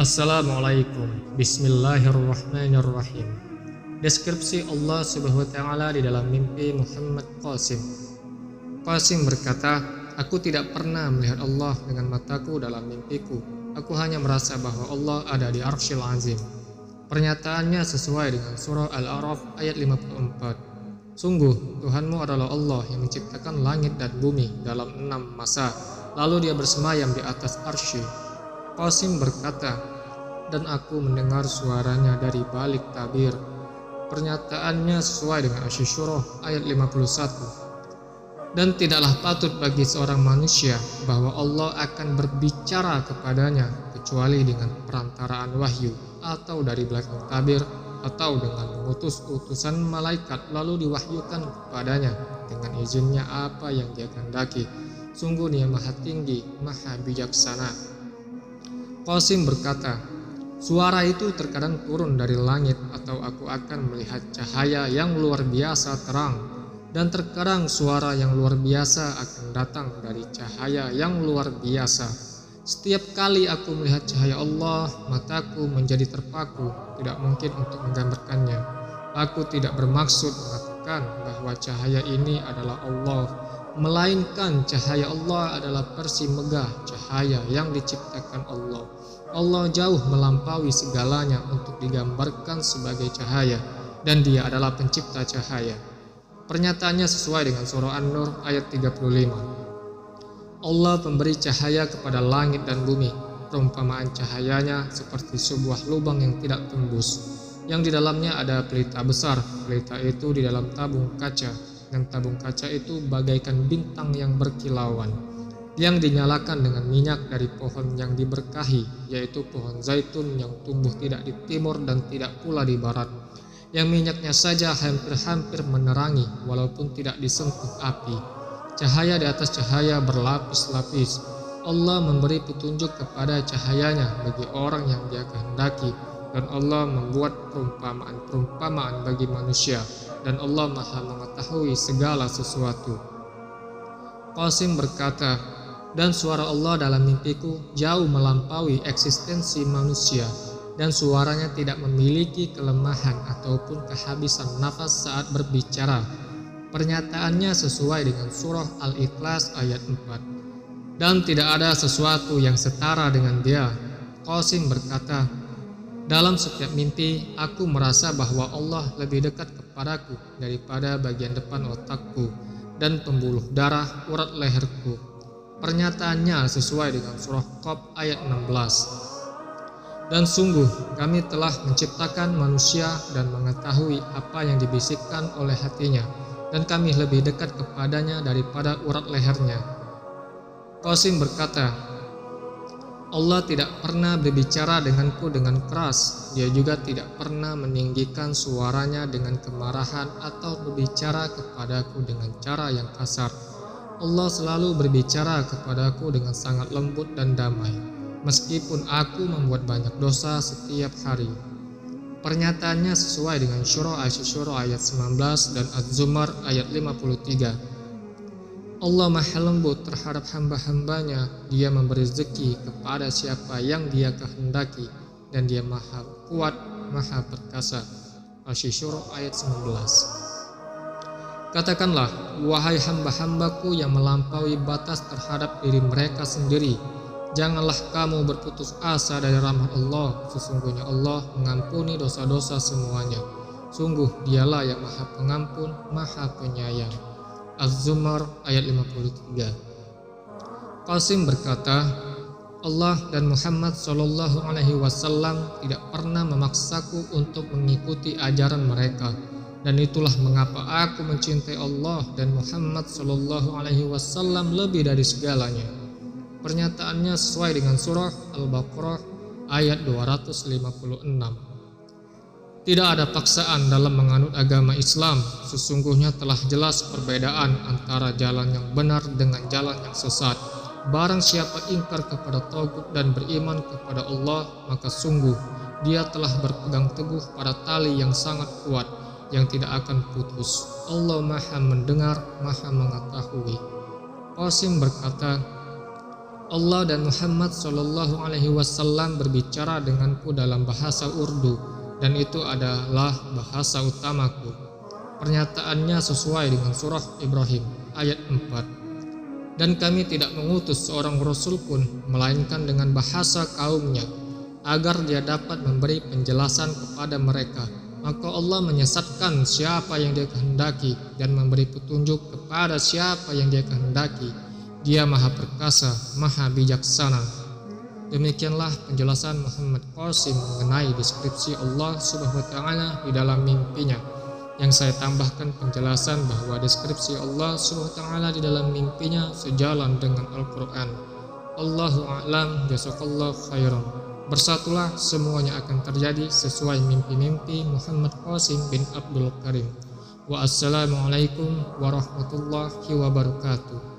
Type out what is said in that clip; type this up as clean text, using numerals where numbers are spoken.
Assalamualaikum. Bismillahirrahmanirrahim. Deskripsi Allah Subhanahu wa Ta'ala di dalam mimpi Muhammad Qasim. Qasim berkata, "Aku tidak pernah melihat Allah dengan mataku dalam mimpiku. Aku hanya merasa bahwa Allah ada di Arsyil Azim." Pernyataannya sesuai dengan surah Al-A'raf ayat 54. Sungguh, Tuhanmu adalah Allah yang menciptakan langit dan bumi dalam 6 masa, lalu dia bersemayam di atas arsy. Qasim berkata, "Dan aku mendengar suaranya dari balik tabir." Pernyataannya sesuai dengan Asy-Syura ayat 51. Dan tidaklah patut bagi seorang manusia bahwa Allah akan berbicara kepadanya kecuali dengan perantaraan wahyu, atau dari belakang tabir, atau dengan mengutus utusan malaikat lalu diwahyukan kepadanya dengan izinnya apa yang dia kehendaki. Sungguh dia maha tinggi, maha bijaksana. Qasim berkata, "Suara itu terkadang turun dari langit, atau aku akan melihat cahaya yang luar biasa terang, dan terkadang suara yang luar biasa akan datang dari cahaya yang luar biasa. Setiap kali aku melihat cahaya Allah, mataku menjadi terpaku, tidak mungkin untuk menggambarkannya. Aku tidak bermaksud mengatakan bahwa cahaya ini adalah Allah, melainkan cahaya Allah adalah versi megah cahaya yang diciptakan Allah. Allah jauh melampaui segalanya untuk digambarkan sebagai cahaya, dan Dia adalah pencipta cahaya." Pernyataannya sesuai dengan surah An-Nur ayat 35. Allah pemberi cahaya kepada langit dan bumi. Perumpamaan cahayanya seperti sebuah lubang yang tidak tembus, yang di dalamnya ada pelita besar. Pelita itu di dalam tabung kaca, dan tabung kaca itu bagaikan bintang yang berkilauan, yang dinyalakan dengan minyak dari pohon yang diberkahi, yaitu pohon zaitun yang tumbuh tidak di timur dan tidak pula di barat, yang minyaknya saja hampir-hampir menerangi walaupun tidak disentuh api. Cahaya di atas cahaya berlapis-lapis. Allah memberi petunjuk kepada cahayanya bagi orang yang Dia kehendaki, dan Allah membuat perumpamaan-perumpamaan bagi manusia, dan Allah Maha mengetahui segala sesuatu. Qasim berkata, "Dan suara Allah dalam mimpiku jauh melampaui eksistensi manusia, dan suaranya tidak memiliki kelemahan ataupun kehabisan nafas saat berbicara." Pernyataannya sesuai dengan surah Al-Ikhlas ayat 4. "Dan tidak ada sesuatu yang setara dengan Dia." Qasim berkata, "Dalam setiap mimpi, aku merasa bahwa Allah lebih dekat kepadaku daripada bagian depan otakku dan pembuluh darah urat leherku." Pernyataannya sesuai dengan surah Qaf ayat 16. "Dan sungguh kami telah menciptakan manusia dan mengetahui apa yang dibisikkan oleh hatinya, dan kami lebih dekat kepadanya daripada urat lehernya." Qasim berkata, "Allah tidak pernah berbicara denganku dengan keras. Dia juga tidak pernah meninggikan suaranya dengan kemarahan atau berbicara kepadaku dengan cara yang kasar. Allah selalu berbicara kepadaku dengan sangat lembut dan damai, meskipun aku membuat banyak dosa setiap hari." Pernyataannya sesuai dengan surah Asy-Syura ayat 19 dan Az-Zumar ayat 53. Allah Maha lembut terhadap hamba-hambanya. Dia memberi rezeki kepada siapa yang Dia kehendaki, dan Dia Maha kuat, Maha perkasa. Asy-Syura ayat 19. "Katakanlah, wahai hamba-hambaku yang melampaui batas terhadap diri mereka sendiri, janganlah kamu berputus asa dari rahmat Allah. Sesungguhnya Allah mengampuni dosa-dosa semuanya. Sungguh Dialah yang Maha Pengampun, Maha Penyayang." Az-Zumar ayat 53. Qasim berkata, "Allah dan Muhammad SAW tidak pernah memaksaku untuk mengikuti ajaran mereka, dan itulah mengapa aku mencintai Allah dan Muhammad SAW lebih dari segalanya." Pernyataannya sesuai dengan surah Al-Baqarah ayat 256. Tidak ada paksaan dalam menganut agama Islam. Sesungguhnya telah jelas perbedaan antara jalan yang benar dengan jalan yang sesat. Barang siapa ingkar kepada tagut dan beriman kepada Allah, maka sungguh dia telah berpegang teguh pada tali yang sangat kuat, yang tidak akan putus. Allah Maha mendengar, Maha mengetahui. Qasim berkata, Allah dan Muhammad Shallallahu Alaihi Wasallam berbicara denganku dalam bahasa Urdu, dan itu adalah bahasa utamaku. Pernyataannya sesuai dengan surah Ibrahim ayat 4. Dan kami tidak mengutus seorang rasul pun melainkan dengan bahasa kaumnya, agar dia dapat memberi penjelasan kepada mereka. Maka Allah menyesatkan siapa yang dia kehendaki dan memberi petunjuk kepada siapa yang dia kehendaki. Dia maha perkasa, maha bijaksana. Demikianlah penjelasan Muhammad Qasim mengenai deskripsi Allah Subhanahu wa Ta'ala di dalam mimpinya. Yang saya tambahkan penjelasan bahwa deskripsi Allah Subhanahu wa Ta'ala di dalam mimpinya sejalan dengan Al-Quran. Allahu a'lam, jazakallahu khairan. Bersatulah, semuanya akan terjadi sesuai mimpi-mimpi Muhammad Qasim bin Abdul Karim. Wassalamualaikum warahmatullahi wabarakatuh.